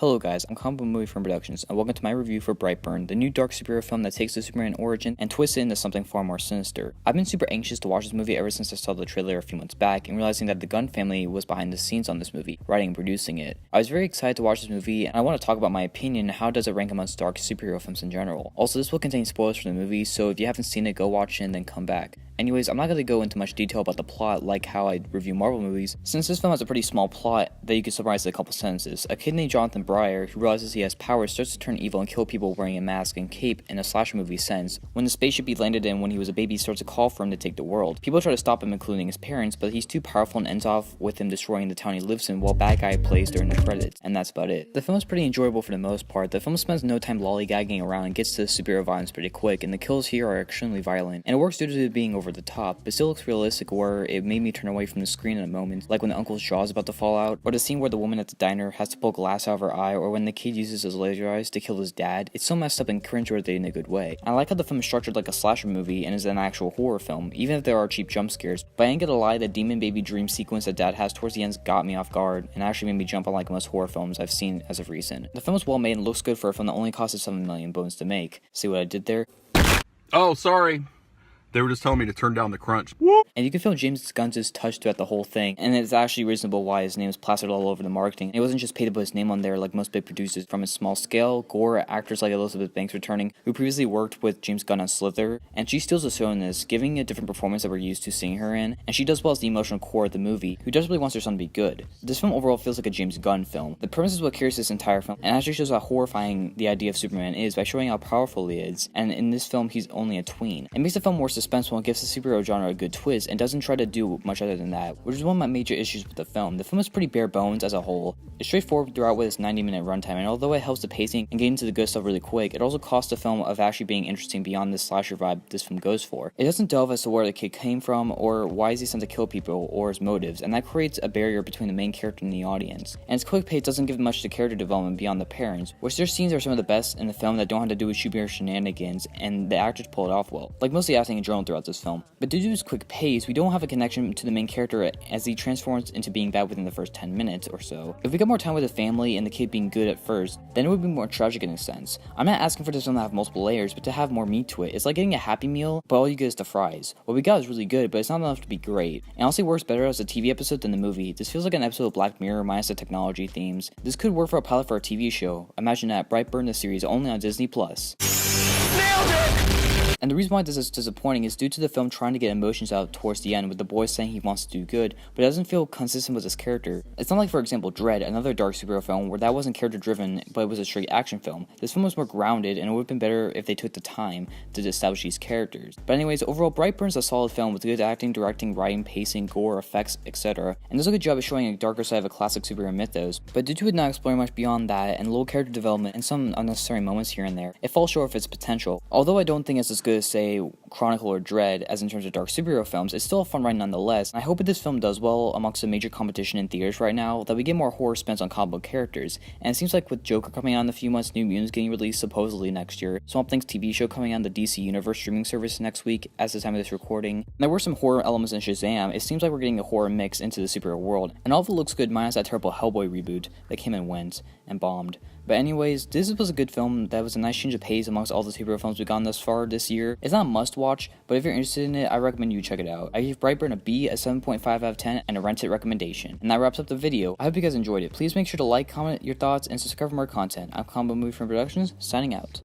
Hello guys, I'm Combo Movie from Productions, and welcome to my review for Brightburn, the new dark superhero film that takes the Superman origin and twists it into something far more sinister. I've been super anxious to watch this movie ever since I saw the trailer a few months back, and realizing that the Gunn family was behind the scenes on this movie, writing and producing it. I was very excited to watch this movie, and I want to talk about my opinion and how does it rank amongst dark superhero films in general. Also, this will contain spoilers for the movie, so if you haven't seen it, go watch it and then come back. Anyways, I'm not going to go into much detail about the plot like how I review Marvel movies, since this film has a pretty small plot that you can summarize in a couple sentences. A kid named Jonathan Breyer, who realizes he has powers, starts to turn evil and kill people wearing a mask and cape in a slasher movie sense. When the spaceship he landed in when he was a baby starts a call for him to take the world. People try to stop him, including his parents, but he's too powerful and ends off with him destroying the town he lives in while bad guy plays during the credits, and that's about it. The film is pretty enjoyable for the most part. The film spends no time lollygagging around and gets to the superhero violence pretty quick, and the kills here are extremely violent, and it works due to it being over the top, but still looks realistic where it made me turn away from the screen in a moment, like when the uncle's jaw is about to fall out, or the scene where the woman at the diner has to pull glass out of her eye, or when the kid uses his laser eyes to kill his dad. It's so messed up and cringeworthy in a good way. I like how the film is structured like a slasher movie and is an actual horror film, even if there are cheap jump scares, but I ain't gonna lie, the demon baby dream sequence that dad has towards the end got me off guard and actually made me jump on like most horror films I've seen as of recent. The film is well made and looks good for a film that only costed 7 million bones to make. See what I did there? Oh, sorry. They were just telling me to turn down the crunch. And you can feel James Gunn's touch throughout the whole thing, and it's actually reasonable why his name is plastered all over the marketing. And it wasn't just paid to put his name on there like most big producers. From his small scale, gore, actors like Elizabeth Banks returning, who previously worked with James Gunn on Slither, and she steals the show in this, giving a different performance that we're used to seeing her in, and she does well as the emotional core of the movie, who desperately wants her son to be good. This film overall feels like a James Gunn film. The premise is what carries this entire film, and actually shows how horrifying the idea of Superman is by showing how powerful he is, and in this film he's only a tween. It makes the film more suspenseful and gives the superhero genre a good twist, and doesn't try to do much other than that, which is one of my major issues with the film. The film is pretty bare bones as a whole. It's straightforward throughout with its 90-minute runtime, and although it helps the pacing and getting to the good stuff really quick, it also costs the film of actually being interesting beyond the slasher vibe this film goes for. It doesn't delve as to where the kid came from, or why is he sent to kill people, or his motives, and that creates a barrier between the main character and the audience. And its quick pace doesn't give much to character development beyond the parents, which their scenes are some of the best in the film that don't have to do with superhero shenanigans, and the actors pull it off well, like most of the acting in general throughout this film. But due to its quick pace, we don't have a connection to the main character as he transforms into being bad within the first 10 minutes or so. If we got more time with the family and the kid being good at first, then it would be more tragic in a sense. I'm not asking for this film to have multiple layers, but to have more meat to it. It's like getting a Happy Meal, but all you get is the fries. What we got is really good, but it's not enough to be great. And honestly works better as a TV episode than the movie. This feels like an episode of Black Mirror minus the technology themes. This could work for a pilot for a TV show. Imagine that, Brightburn the series only on Disney+. Nailed it! And the reason why this is disappointing is due to the film trying to get emotions out towards the end, with the boy saying he wants to do good, but it doesn't feel consistent with his character. It's not like, for example, Dread, another dark superhero film, where that wasn't character driven, but it was a straight action film. This film was more grounded, and it would have been better if they took the time to establish these characters. But anyways, overall, Brightburn is a solid film with good acting, directing, writing, pacing, gore, effects, etc. And does a good job of showing a darker side of a classic superhero mythos. But due to it not exploring much beyond that, and little character development and some unnecessary moments here and there, it falls short of its potential. Although I don't think it's as good as, say, Chronicle or Dread as in terms of dark superhero films, it's still a fun ride nonetheless, and I hope that this film does well amongst the major competition in theaters right now, that we get more horror spent on comic book characters. And it seems like with Joker coming out in a few months, New Mutants getting released supposedly next year, Swamp Thing's TV show coming on the DC Universe streaming service next week as the time of this recording, and there were some horror elements in Shazam, it seems like we're getting a horror mix into the superhero world, and all of it looks good minus that terrible Hellboy reboot that came and went and bombed. But anyways, this was a good film that was a nice change of pace amongst all the superhero films we've gotten thus far this year. It's not a must watch, but if you're interested in it, I recommend you check it out. I give Brightburn a B, a 7.5 out of 10, and a rent it recommendation. And that wraps up the video. I hope you guys enjoyed it. Please make sure to like, comment your thoughts, and subscribe for more content. I'm Combo Movie from Productions, signing out.